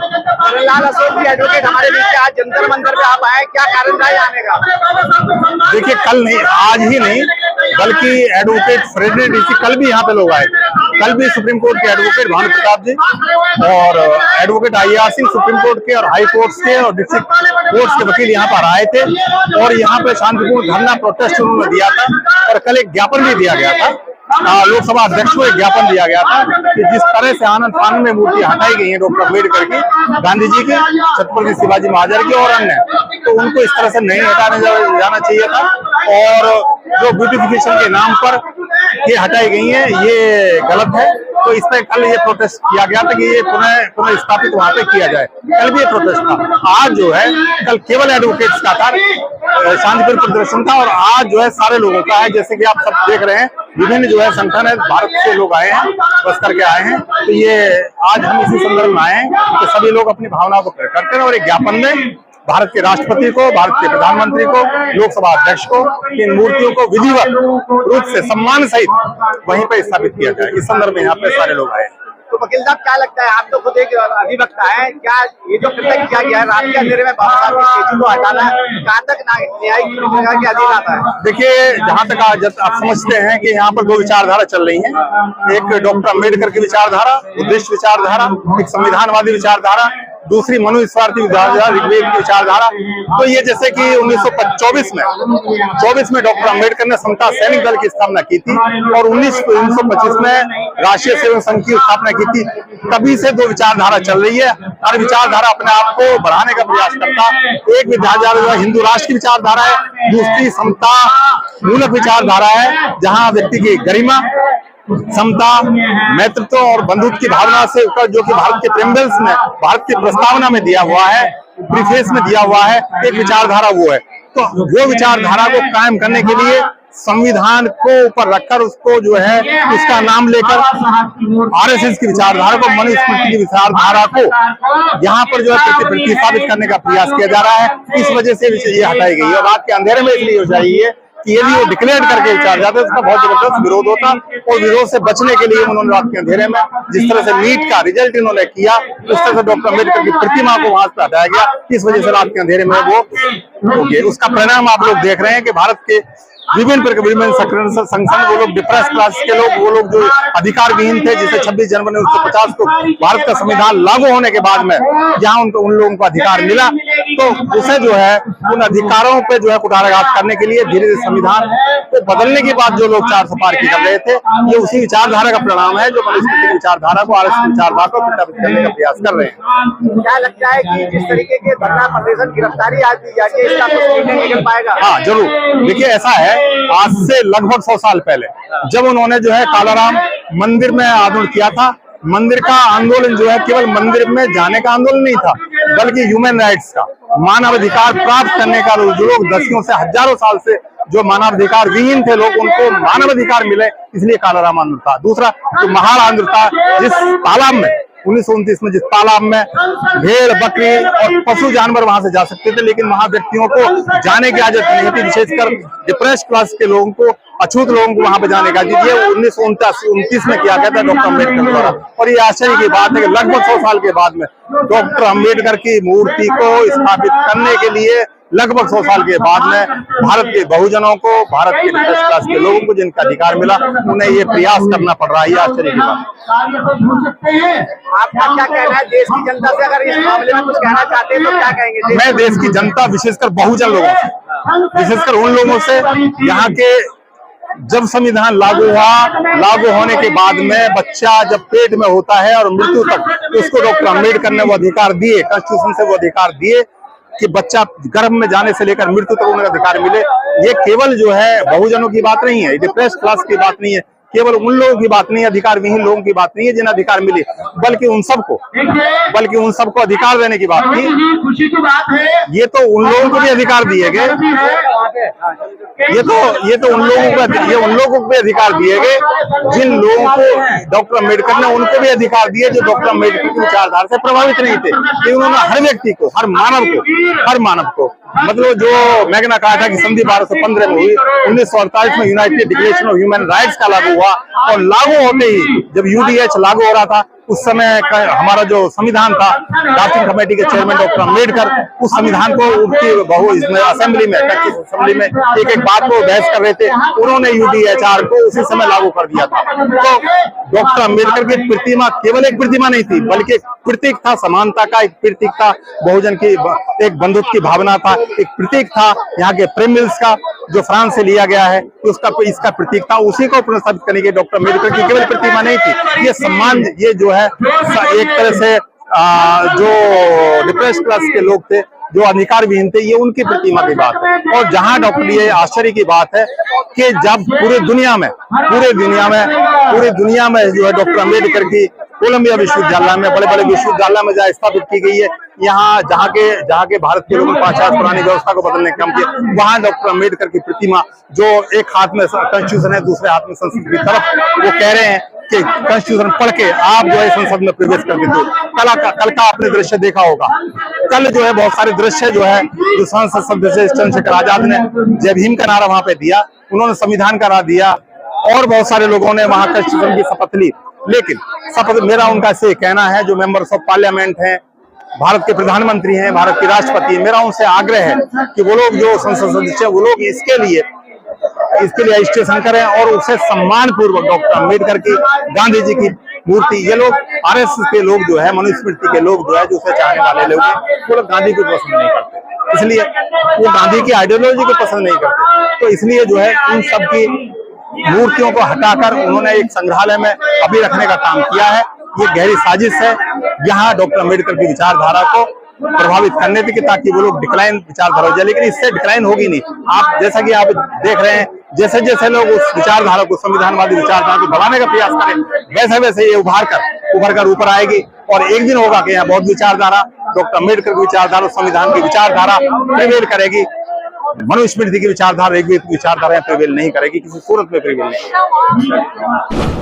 लाल अशोक जी advocate हमारे बीच आज जंतर मंतर पे आप आए, क्या कारण रहा आने का? देखिए, कल नहीं, आज ही नहीं, बल्कि एडवोकेट फ्रेडरिक ऋषि कल भी यहाँ पे लोग आए थे। कल भी सुप्रीम कोर्ट के एडवोकेट भानु प्रताप जी और advocate IAR Singh supreme court के और हाई कोर्ट के और डिस्ट्रिक्ट कोर्ट के वकील यहाँ पर आए थे और यहाँ पे शांतिपूर्ण धरना प्रोटेस्ट उन्होंने दिया था। और कल एक ज्ञापन भी दिया गया था, लोकसभा अध्यक्ष को एक ज्ञापन दिया गया था कि जिस तरह से आनंद फानन में मूर्ति हटाई गई है डॉक्टर अम्बेडकर की, गांधी जी की, छत्रपति शिवाजी महाराज की और अन्य, तो उनको इस तरह से नहीं हटाने जाना चाहिए था। और जो ब्यूटिफिकेशन के नाम पर ये हटाई गई है, ये गलत है। तो इस पर कल ये प्रोटेस्ट किया गया था कि ये पुनः स्थापित वहां पे किया जाए। कल भी ये प्रोटेस्ट था। आज जो है, कल केवल एडवोकेट्स का था, शांतिपूर्ण प्रदर्शन था, और आज जो है सारे लोगों का है। जैसे कि आप सब देख रहे हैं, विभिन्न जो है संगठन है, भारत से लोग आए हैं, बस करके आए हैं। तो ये आज हम इसी संदर्भ में आए हैं कि सभी लोग अपनी भावनाओं को प्रकट करते हैं और एक ज्ञापन में भारत के राष्ट्रपति को, भारत के प्रधानमंत्री को, लोकसभा अध्यक्ष को इन मूर्तियों को विधिवत रूप से सम्मान सहित वहीं पर स्थापित किया जाए। इस संदर्भ में यहाँ पे सारे लोग आए। तो वकील साहब, क्या लगता है, आप तो खुद एक अधिवक्ता है, क्या ये जो कृत्य किया गया है रात के अंधेरे में बाबा साहब की स्टेचू को हटाना, कहाँ तक न्यायिक जगह के अधीन आता है? देखिए, जहाँ तक आप समझते हैं कि यहाँ पर दो विचारधारा चल रही हैं, एक डॉक्टर अम्बेडकर की विचारधारा, बुद्धिस्ट विचारधारा, एक संविधानवादी विचारधारा, दूसरी मनुस्वार्थी विचारधारा, ऋग्वेद की विचारधारा। तो ये जैसे कि 1924 में डॉक्टर अम्बेडकर ने समता सैनिक दल की स्थापना की थी और 1925 में राष्ट्रीय सेवक संघ की स्थापना की थी। तभी से दो विचारधारा चल रही है। हर विचारधारा अपने आप को बढ़ाने का प्रयास करता है। एक विचारधारा हिंदू राष्ट्र की विचारधारा है, दूसरी समता मूलक विचारधारा है, जहाँ व्यक्ति की गरिमा, समता, नेतृत्व और बंधुत्व की भावना से जो कि भारत के प्रेम्बल्स में, भारत की प्रस्तावना में दिया हुआ है, प्रीफेस में दिया हुआ है, एक विचारधारा वो है। तो वो विचारधारा को कायम करने के लिए संविधान को ऊपर रखकर उसको जो है उसका नाम लेकर RSS की विचारधारा को, मनुस्मृति की विचारधारा को यहाँ पर जो है प्रतिस्थापित करने का प्रयास किया जा रहा है। इस वजह से ये हटाई गई है और रात के अंधेरे में इसलिए हो जाइए कि यदि वो डिक्लेयर करके विचार जाते उसका बहुत जबरदस्त विरोध होता और विरोध से बचने के लिए उन्होंने रात के अंधेरे में जिस तरह से नीट का रिजल्ट इन्होंने किया, उस तरह से डॉक्टर अम्बेडकर की प्रतिमा को वहां से हटाया गया। इस वजह से रात के अंधेरे में वो हो गया। उसका परिणाम आप लोग देख रहे हैं कि भारत के विभिन्न संगठन, वो लोग डिप्रेस क्लास के लोग, वो लोग जो अधिकार विहीन थे, जिसे 26 जनवरी 1950 को भारत का संविधान लागू होने के बाद में जहां उन लोगों को अधिकार मिला, तो उसे जो है उन अधिकारों पे जो है कुठाराघात करने के लिए धीरे धीरे संविधान को बदलने के बाद जो लोग 400 पार की कर रहे थे, ये उसी विचारधारा का परिणाम है जो मनुस्मृति की विचारधारा को, RSS विचारधारा को प्रत्यापित करने का प्रयास कर रहे हैं। क्या लगता है कि जिस तरीके के धरना प्रदर्शन गिरफ्तारी आज दी जाती है, इसका कुछ निकल पाएगा? हाँ, जरूर। देखिए, ऐसा है, आज से लगभग 100 साल पहले जब उन्होंने जो है कालाराम मंदिर में आंदोलन किया था, मंदिर का आंदोलन जो है केवल मंदिर में जाने का आंदोलन नहीं था, बल्कि ह्यूमन राइट्स का, मानवाधिकार प्राप्त करने का, जो लोग दसियों से हजारों साल से जो मानवाधिकार विहीन थे लोग, उनको मानवाधिकार मिले, इसलिए कालाराम आंदोलन था। दूसरा जो महाड़ आंदोलन था, जिस तालाब में 1929 में जिस तालाब में भेड़, बकरी और पशु जानवर वहां से जा सकते थे, लेकिन वहां व्यक्तियों को जाने की इजाजत नहीं थी, विशेषकर डिप्रेस्ड क्लास के लोगों को, अछूत लोगों को वहां पे जाने का। ये 1929 में किया गया था डॉक्टर अम्बेडकर द्वारा। और ये आश्चर्य की बात है कि लगभग 100 साल के बाद में डॉक्टर अम्बेडकर की मूर्ति को स्थापित करने के लिए लगभग 100 साल के बाद में भारत के बहुजनों को, भारत के डिप्रेस्ड क्लास के लोगों को जिनका अधिकार मिला, उन्हें ये प्रयास करना पड़ रहा है। आश्चर्य की बात। आपका क्या कहना है देश की जनता से? अगर इस मामले में कुछ कहना चाहते हैं तो क्या कहेंगे? मैं देश की जनता, विशेषकर बहुजन लोगों से, विशेषकर उन लोगों से यहाँ के, जब संविधान लागू होने के बाद में बच्चा जब पेट में होता है और मृत्यु तक, उसको डॉक्टर अम्बेडकर ने वो अधिकार दिए, कॉन्स्टिट्यूशन से वो अधिकार दिए कि बच्चा गर्भ में जाने से लेकर मृत्यु तक उन्हें अधिकार मिले। ये केवल जो है बहुजनों की बात नहीं है, डिप्रेस्ड क्लास की बात नहीं है, केवल उन लोगों की बात नहीं है, अधिकार विहीन लोगों की बात नहीं है जिन्हें अधिकार मिले, बल्कि उन सबको अधिकार देने की बात थी। खुशी की बात है, ये तो उन लोगों को भी अधिकार दिए गए, ये तो उन लोगों को भी अधिकार दिए गए जिन लोगों को डॉक्टर अम्बेडकर ने उनको भी अधिकार दिए जो डॉक्टर अम्बेडकर की विचारधारा से प्रभावित नहीं थे। लेकिन उन्होंने हर व्यक्ति को, हर मानव को मतलब जो मैग्ना कार्टा की संधि 1215 में हुई, 1948 में United declaration of human rights का लागू हुआ, और लागू होते ही जब UDH लागू हो रहा था उस समय हमारा जो संविधान था, ड्राफ्टिंग कमेटी के चेयरमैन डॉक्टर अम्बेडकर उस संविधान को उनकी बहु इसमें असेंबली में एक एक बात को बहस कर रहे थे, उन्होंने यूडीएचआर को उसी समय लागू कर दिया था। तो डॉक्टर अम्बेडकर की प्रतिमा केवल एक प्रतिमा नहीं थी, बल्कि एक प्रतीक था समानता का, एक प्रतीक था बहुजन की, एक बंधुत्व की भावना था, एक प्रतीक था यहाँ के प्रेम मिल्स का जो फ्रांस से लिया गया है, इसका प्रतीक था। उसी को पुनर्स्थापित करने के डॉक्टर अम्बेडकर की केवल प्रतिमा नहीं थी, ये सम्मान, ये जो है एक तरह से जो डिप्रेस क्लास के लोग थे, जो अधिकार विहीन थे, ये उनकी प्रतिमा की बात है। और जहां डॉक्टर, ये आश्चर्य की बात है कि जब पूरे दुनिया में जो है डॉक्टर अम्बेडकर की कोलंबिया विश्वविद्यालय में, बड़े बड़े विश्वविद्यालय में जहाँ स्थापित की गई है, यहाँ जहाँ के भारत के लोगों ने 5 साल पुरानी व्यवस्था को बदलने का काम किया, वहां डॉक्टर अम्बेडकर की प्रतिमा, जो एक हाथ में कॉन्स्टिट्यूशन है, दूसरे हाथ में संसद की तरफ, वो कह रहे हैं कि कॉन्स्टिट्यूशन पढ़ के आप जो है संसद में प्रवेश कर देते हो। कल का आपने दृश्य देखा होगा, कल जो है बहुत सारे दृश्य जो है, जो संसद सदस्य चंद्रशेखर आजाद ने जय भीम का नारा वहां पे दिया, उन्होंने संविधान का नारा दिया, और बहुत सारे लोगों ने वहां कॉन्स्टिट्यूशन की शपथ ली। लेकिन शपथ, मेरा उनका से कहना है, जो मेंबर्स ऑफ पार्लियामेंट हैं, भारत के प्रधानमंत्री हैं, भारत के राष्ट्रपति हैं, मेरा उनसे आग्रह है कि वो लोग जो संसद सदस्य, वो लोग इसके लिए रजिस्ट्रेशन करें और उसे सम्मान पूर्वक डॉक्टर अम्बेडकर की, गांधी जी की मूर्ति, ये लोग आरएसएस के लोग जो है, मनुस्मृति के लोग जो है, जो उसे चाहने वाले लोग हैं, वो लोग गांधी को पसंद नहीं करते, इसलिए वो गांधी की आइडियोलॉजी को पसंद नहीं करते। तो इसलिए जो है इन सब की मूर्तियों को हटाकर उन्होंने एक संग्रहालय में अभी रखने का काम किया है। ये गहरी साजिश है यहाँ डॉक्टर अम्बेडकर की विचारधारा को प्रभावित करने की, ताकि वो लोग डिक्लाइन विचारधारा हो जाए, लेकिन इससे डिक्लाइन होगी नहीं। आप जैसा कि आप देख रहे हैं, जैसे जैसे लोग उस विचारधारा को, संविधानवादी विचारधारा को बढ़ाने का प्रयास करें, वैसे वैसे ये उभर कर ऊपर आएगी, और एक दिन होगा कि यहाँ बहुत विचारधारा, डॉक्टर अम्बेडकर की विचारधारा, संविधान की विचारधारा प्रिवेल करेगी। मनुस्मृति की विचारधारा, ऋग्वेद की विचारधारा प्रिवेल नहीं करेगी, किसी सूरत में प्रिवेल नहीं।